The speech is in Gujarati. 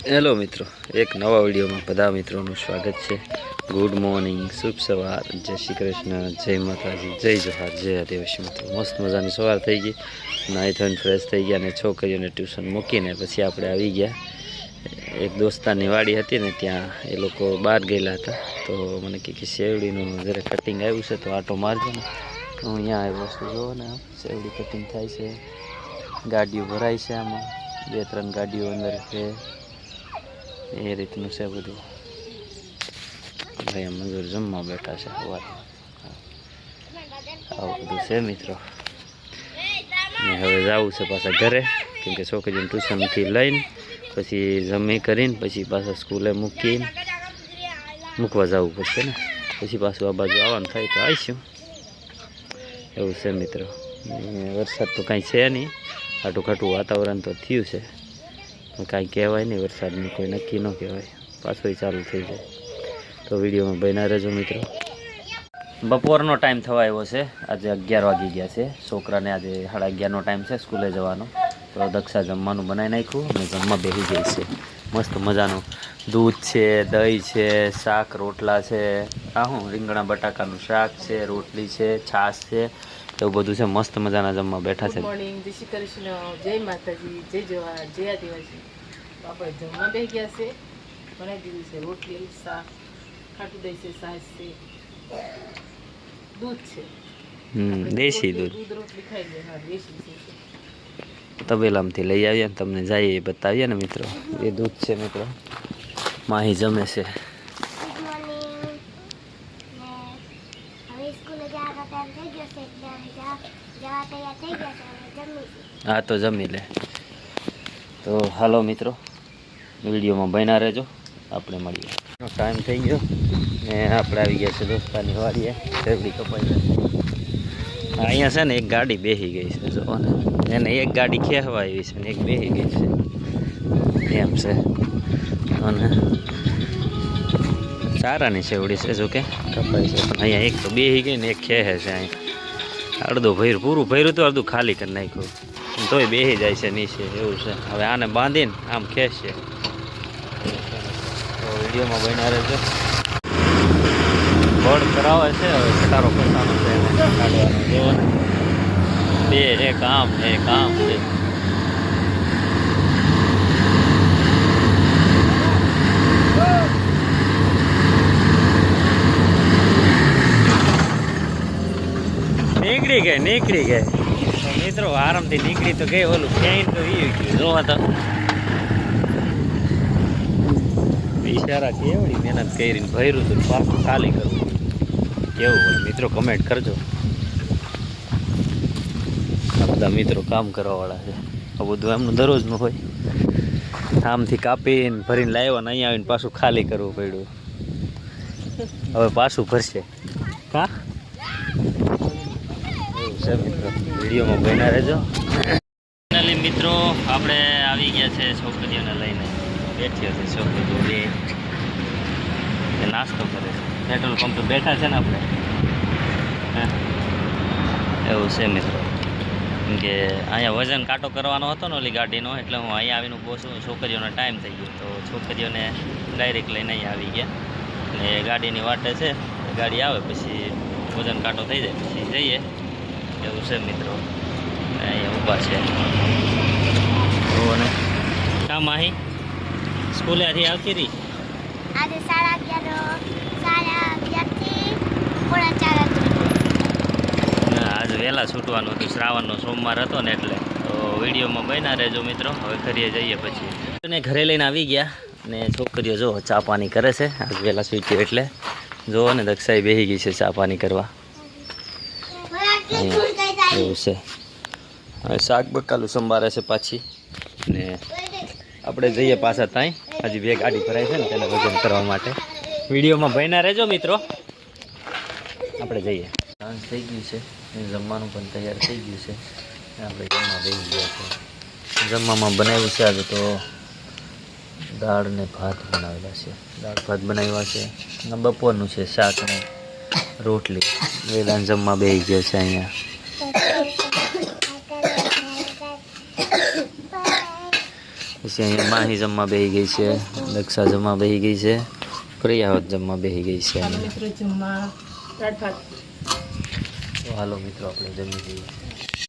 હેલો મિત્રો, એક નવા વિડીયોમાં બધા મિત્રોનું સ્વાગત છે। ગુડ મોર્નિંગ, શુભ સવાર, જય શ્રી કૃષ્ણ, જય માતાજી, જય જોહાર, જય આદિવાસી મિત્રો। મસ્ત મજાની સવાર થઈ ગઈ, નાહી ધોઈને ફ્રેશ થઈ ગયા અને છોકરીઓને ટ્યુશન મૂકીને પછી આપણે આવી ગયા। એક દોસ્તારની વાડી હતી ને ત્યાં એ લોકો બહાર ગયેલા હતા, તો મને કે શેવડીનું જરા કટિંગ આવ્યું છે તો આટો મારજો ને। તો અહીંયા આવ્યો વસ્તુ જોવો ને, શેવડી કટિંગ થાય છે, ગાડીઓ ભરાય છે, આમાં 2-3 ગાડીઓ અંદર છે, એ રીતનું છે બધું। ભાઈ મજૂર જમવા બેઠા છે, આવું બધું છે મિત્રો। ને હવે જવું છે પાછા ઘરે, કેમ કે છોકરીને ટ્યુશનથી લઈને પછી જમી કરીને પછી પાછા સ્કૂલે મૂકવા જવું પડશે ને, પછી પાછું આ બાજુ આવવાનું થાય તો આવીશું, એવું છે મિત્રો। વરસાદ તો કાંઈ છે નહીં, ખાટું ખાટું વાતાવરણ તો થયું છે, કાંઈ કહેવાય નહીં, વરસાદનું કોઈ નક્કી ન કહેવાય, પાછો ચાલુ થઈ જાય। તો વિડીયોમાં બન્યા રહેજો મિત્રો। બપોરનો ટાઈમ થવા આવ્યો છે, આજે 11 વાગી ગયા છે, છોકરાને આજે 11:30નો ટાઈમ છે સ્કૂલે જવાનો। તો દક્ષા જમવાનું બનાવી નાખ્યું અને જમવા બેસી ગઈ છે, મસ્ત મજાનું દૂધ છે, દહીં છે, શાક રોટલા છે, આ શું રીંગણા બટાકાનું શાક છે, રોટલી છે, છાશ છે, એવું બધું છે, મસ્ત મજાના જમવા બેઠા છે। મોર્નિંગ, જય શ્રી કૃષ્ણ, જય માતાજી, જય જોહાર, જય આદિવાસી। આપણે જમવા બેસી ગયા છે, બનાવી દીધું છે રોટલી, શાક, ખાટું દહીં છે, છાશ છે, દૂધ છે, દેશી દૂધ, રોટલી ખાઈ લે। હા, દેશી છે, તબેલામાંથી લઈ આવીએ ને તમને જઈએ એ બતાવીએ ને મિત્રો। એ દૂધ છે મિત્રો, માહી જમે છે। હા તો જમી લે। તો હાલો મિત્રો, વિડીયોમાં બન્યા રહેજો, આપણે મળીએ। ટાઈમ થઈ ગયો ને આપણે આવી ગયા છે દોસ્તાની વાડીએ, શેરડી કપાઈ અહીંયા છે ને એક ગાડી બેસી ગઈ છે, જો ને એને એક ગાડી ખેંચવા આવી છે ને એક બેસી ગઈ છે, એમ છે। અને સારાની શેવડી છે, જો કે કપાઈ છે, પણ અહીંયા એક તો બેસી ગઈ ને એક ખેંચે છે। અહીંયા અડધું ભર્યું, પૂરું ભર્યું તો અડધું ખાલી કરી નાખ્યું, તોય બેસી જાય છે નીચે, એવું છે। હવે આને બાંધીને આમ ખેંચશે। તો વિડીયોમાં બન્યા રહેજો। બળ કરાવે છે, હવે કટારો કરવાનો છે એને કાઢવાનો, જોવો ને, બે એક આમ છે। નીકળી ગઈ મિત્રો, આરામથી નીકળી તો ગઈ, ઓલું ક્યાંય તો ઈ ગયું, જોવા તો બિચારા કેવડી મહેનત કરીને ભર્યું હતું, પાછું ખાલી કરવું કેવું હોય મિત્રો, કમેન્ટ કરજો। આ બધા મિત્રો કામ કરવાવાળા છે, આ બધું એમનું દરરોજનું હોય। આમથી કાપીને ભરીને લાવ્યા ને અહીંયા આવીને પાછું ખાલી કરવું પડ્યું, હવે પાછું ભરશે કા મિત્રો। વિડીયોમાં બન્યા રહેજો। ફાઇનલી મિત્રો આપણે આવી ગયા છે, છોકરીઓને લઈને બેઠી હતી છોકરીઓ, બે નાસ્તો કરે છે, પેટ્રોલ પંપ પર બેઠા છે ને આપણે, એવું છે મિત્રો। કેમ કે અહીંયા વજન કાંટો કરવાનો હતો ને ઓલી ગાડીનો, એટલે હું અહીંયા આવીને ઊભો છું, છોકરીઓનો ટાઈમ થઈ ગયો, તો છોકરીઓને ડાયરેક્ટ લઈને અહીંયા આવી ગયા અને ગાડીની વાટે છે, ગાડી આવે પછી વજન કાંટો થઈ જાય પછી જઈએ, એવું છે મિત્રો। અહીંયા ઊભા છે, કામ આહી સ્કૂલે આથી આવતી રહી, આજે 11:30 આજ વહેલા છૂટવાનું હતું, શ્રાવણનો સોમવાર હતો ને એટલે। તો વિડીયોમાં બન્યા રહેજો મિત્રો। હવે ઘરે જઈએ પછી, ઘરે લઈને આવી ગયા ને છોકરીઓ જો ચા પાણી કરે છે, આજ વહેલા છૂટ્યું એટલે જોવો ને, દક્ષાઈ બેસી ગઈ છે ચા પાણી કરવા, એવું છે। હવે શાક બકાલું સંભાળે છે પાછી, ને આપણે જઈએ પાછા ત્યાં, હજી 2 ગાડી ભરાય છે ને તેને વજન કરવા માટે। વિડીયોમાં બન્યા રહેજો મિત્રો, આપણે જઈએ। સાંજ થઈ ગયું છે, જમવાનું પણ તૈયાર થઈ ગયું છે, આપણે જમવા બેસી ગયા છે। જમવામાં બનાવ્યું છે આજે તો દાળ ને ભાત બનાવેલા છે, દાળ ભાત બનાવ્યા છે, બપોરનું છે શાક ને રોટલી। વેલાન જમવા બેસી ગયા છે અહીંયા। પછી અહીંયા માહી જમવા બેસી ગઈ છે, દક્ષા જમવા બેસી ગઈ છે, પ્રિયાવત જમવા બેસી ગઈ છે. ચાલો મિત્રો જમવા દાળ ભાત. તો હાલો મિત્રો આપણે જમી લઈએ.